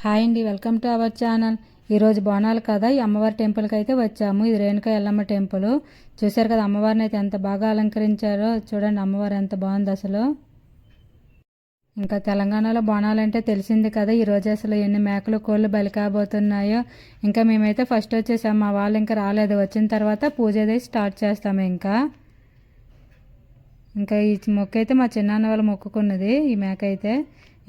Hi అండి, welcome to our channel. ఈరోజు బోనాలు కదా, ఈ అమ్మవారి టెంపుల్కి అయితే వచ్చాము. ఇది రేణుకా ఎల్లమ్మ టెంపుల్. చూశారు కదా అమ్మవారిని అయితే ఎంత బాగా అలంకరించారో. చూడండి అమ్మవారు ఎంత బాగుంది అసలు. ఇంకా తెలంగాణలో బోనాలు అంటే తెలిసింది కదా. ఈరోజు అసలు ఎన్ని మేకలు కోళ్ళు బలి కాబోతున్నాయో. ఇంకా మేమైతే ఫస్ట్ వచ్చేసాము, మా వాళ్ళు ఇంకా రాలేదు. వచ్చిన తర్వాత పూజ అయితే స్టార్ట్ చేస్తాము. ఇంకా ఈ మొక్క అయితే మా చిన్నాన్న వాళ్ళు మొక్కుకున్నది. ఈ మేక అయితే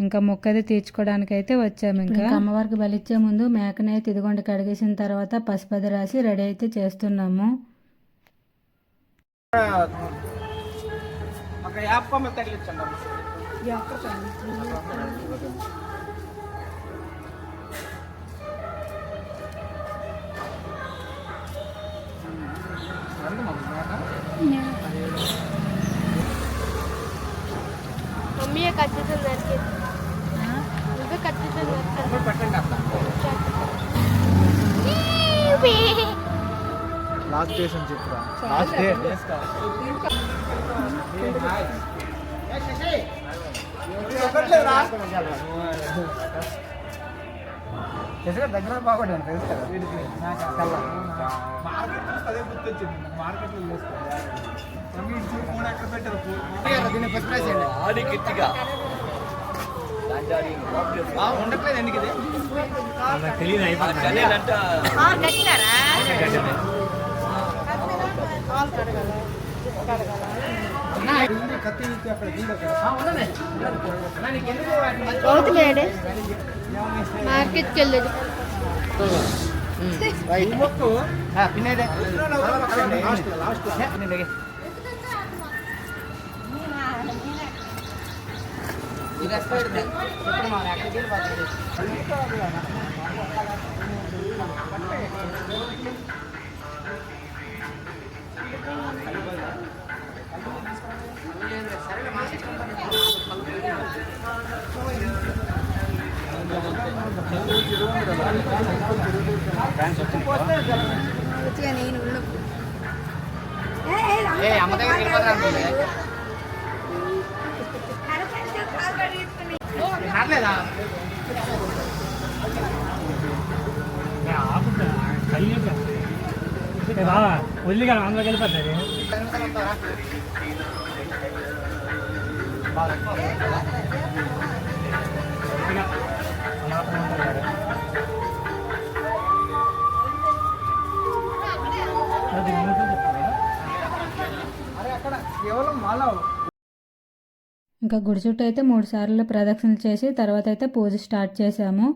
ఇంకా మొక్క అయితే తీర్చుకోవడానికి అయితే వచ్చాము. ఇంకా అమ్మవారికి బలిచ్చే ముందు మేకని అయితే ఇదిగోండి కడిగేసిన తర్వాత పసుపది రాసి రెడీ అయితే చేస్తున్నాము. మమ్మీ కట్టుతున్నారు లాస్ట్ డేస్ అని చెప్పురా. లాస్ట్ డే దగ్గర బాగుంటాను తెలుసు కదా. అదే గుర్తొచ్చింది మార్కెట్లో ఉండట్లేదు ఎందుకు ఇది తెలియదు. మార్కెట్కి వెళ్ళదు అమ్మ దగ్గర బాబా ఒళ్ళి కదా అందులోకి వెళ్ళిపోతుంది. ఇంకా గుడి చుట్టూ అయితే 3 సార్లు ప్రదక్షిణలు చేసి తర్వాత అయితే పూజ స్టార్ట్ చేసాము.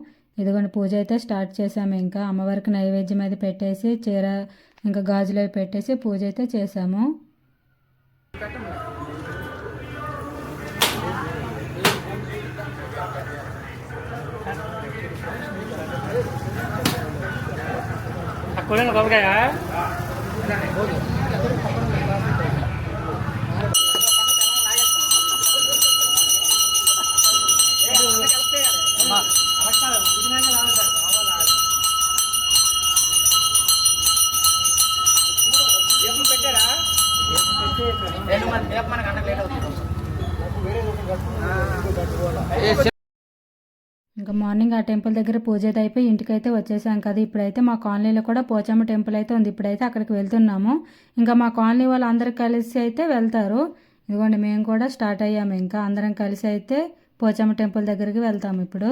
ఇదిగోండి పూజ అయితే స్టార్ట్ చేసాము. ఇంకా అమ్మవారికి నైవేద్యం అది పెట్టేసి చీర ఇంకా గాజులు అవి పెట్టేసి పూజ అయితే చేసాము. ఇంకా మార్నింగ్ ఆ టెంపుల్ దగ్గర పూజ అయితే అయిపోయి ఇంటికైతే వచ్చేసాం కదా. ఇప్పుడైతే మా కాలనీలో కూడా పోచమ్మ టెంపుల్ అయితే ఉంది. ఇప్పుడైతే అక్కడికి వెళ్తున్నాము. ఇంకా మా కాలనీ వాళ్ళు అందరు కలిసి అయితే వెళ్తారు. ఇదిగోండి మేము కూడా స్టార్ట్ అయ్యాము. ఇంకా అందరం కలిసి అయితే పోచమ్మ టెంపుల్ దగ్గరికి వెళ్తాము. ఇప్పుడు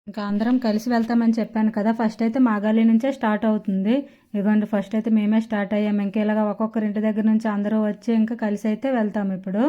ఇంకా అందరం కలిసి వెళ్తామని చెప్పాను కదా. ఫస్ట్ అయితే మాగాలి నుంచే స్టార్ట్ అవుతుంది. ఇదిగోండి ఫస్ట్ అయితే మేమే స్టార్ట్ అయ్యాము. ఇంకా ఇలాగా ఒక్కొక్కరి ఇంటి దగ్గర నుంచి అందరూ వచ్చి ఇంకా కలిసి అయితే వెళ్తాము. ఇప్పుడు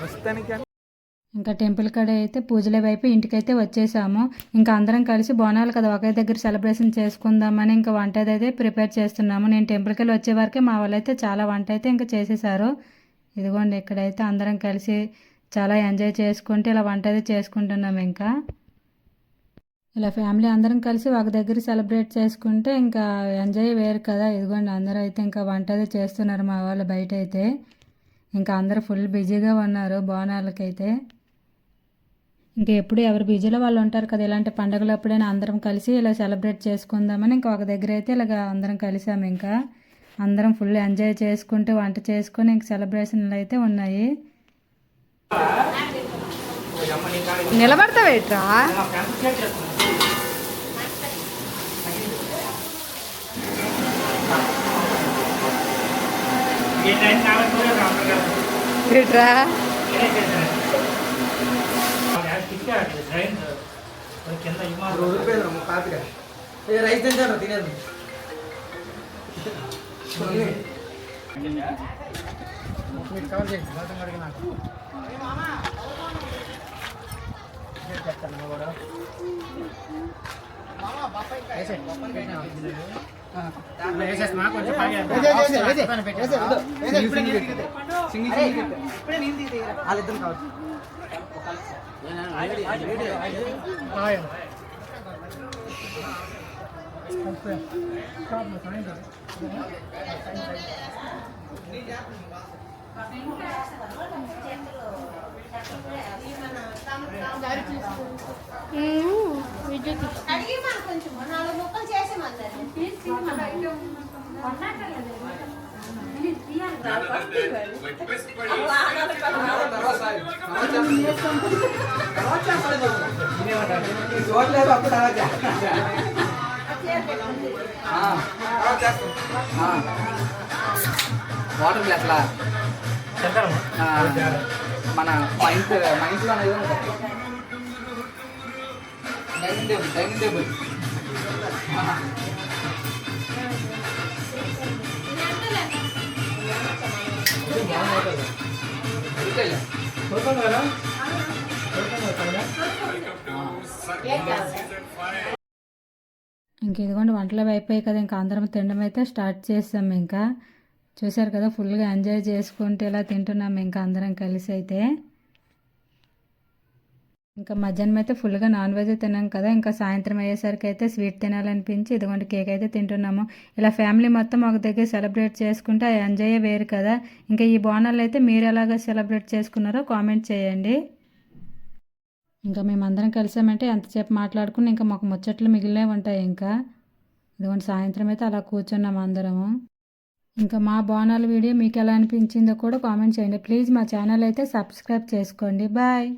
ప్రస్తుతానికి ఇంకా టెంపుల్ కాడ అయితే పూజలు అయిపోయి ఇంటికైతే వచ్చేసాము. ఇంకా అందరం కలిసి బోనాలు కదా ఒకే దగ్గర సెలబ్రేషన్ చేసుకుందామని ఇంకా వంట అయితే ప్రిపేర్ చేస్తున్నాము. నేను టెంపుల్కి వెళ్ళి వచ్చే వరకే మా వాళ్ళు అయితే చాలా వంట అయితే ఇంకా చేసేసారు. ఇదిగోండి ఇక్కడైతే అందరం కలిసి చాలా ఎంజాయ్ చేసుకుంటూ ఇలా వంట అయితే చేసుకుంటున్నాము. ఇంకా ఇలా ఫ్యామిలీ అందరం కలిసి ఒక దగ్గర సెలబ్రేట్ చేసుకుంటే ఇంకా ఎంజాయ్ వేరు కదా. ఇదిగోండి అందరూ అయితే ఇంకా వంట అయితే చేస్తున్నారు మా వాళ్ళు బయట అయితే. ఇంకా అందరూ ఫుల్ బిజీగా ఉన్నారు బోనాలకైతే. ఇంకా ఎప్పుడు ఎవరు బిజీలో వాళ్ళు ఉంటారు కదా. ఇలాంటి పండుగలు ఎప్పుడైనా అందరం కలిసి ఇలా సెలబ్రేట్ చేసుకుందామని ఇంకా ఒక దగ్గర అయితే ఇలాగ అందరం కలిసాము. ఇంకా అందరం ఫుల్ ఎంజాయ్ చేసుకుంటూ వంట చేసుకొని ఇంక సెలబ్రేషన్లు అయితే ఉన్నాయి. నిలబడతావేట్రా? ఏట్రా రైస్ తింటాను తినేది మీరు కవర్ చేయండి గౌతమ్ గారికి నాకు చెప్తాను కూడా వేసేస్తున్నా కొంచెం వాళ్ళిద్దరు కావచ్చు. విద్యుత్ వాటర్ గ్లాస్లా మన మైండ్లో డైనింగ్ టేబుల్ ఇంక ఇదిగోండి వంటలు అయిపోయాయి కదా. ఇంకా అందరం తినడం అయితే స్టార్ట్ చేసాం. ఇంకా చూసారు కదా ఫుల్గా ఎంజాయ్ చేసుకుంటూ ఇలా తింటున్నాం ఇంకా అందరం కలిసి అయితే. ఇంకా మధ్యాహ్నం అయితే ఫుల్గా నాన్ వెజ్ తిన్నాం కదా. ఇంకా సాయంత్రం అయ్యేసరికి అయితే స్వీట్ తినాలనిపించి ఇదిగోండి కేక్ అయితే తింటున్నాము. ఇలా ఫ్యామిలీ మొత్తం ఒక దగ్గర సెలబ్రేట్ చేసుకుంటే ఆ ఎంజాయ్ వేరు కదా. ఇంకా ఈ బోనాలు అయితే మీరు ఎలాగ సెలబ్రేట్ చేసుకున్నారో కామెంట్ చేయండి. ఇంకా మేమందరం కలిసామంటే ఎంతసేపు మాట్లాడుకుని ఇంకా మాకు ముచ్చట్లు మిగిలినే ఉంటాయి. ఇంకా ఇదిగోండి సాయంత్రం అయితే అలా కూర్చున్నాము అందరము. ఇంకా మా బోనాల వీడియో మీకు ఎలా అనిపించిందో కూడా కామెంట్ చేయండి. ప్లీజ్ మా ఛానల్ అయితే సబ్స్క్రైబ్ చేసుకోండి. బాయ్.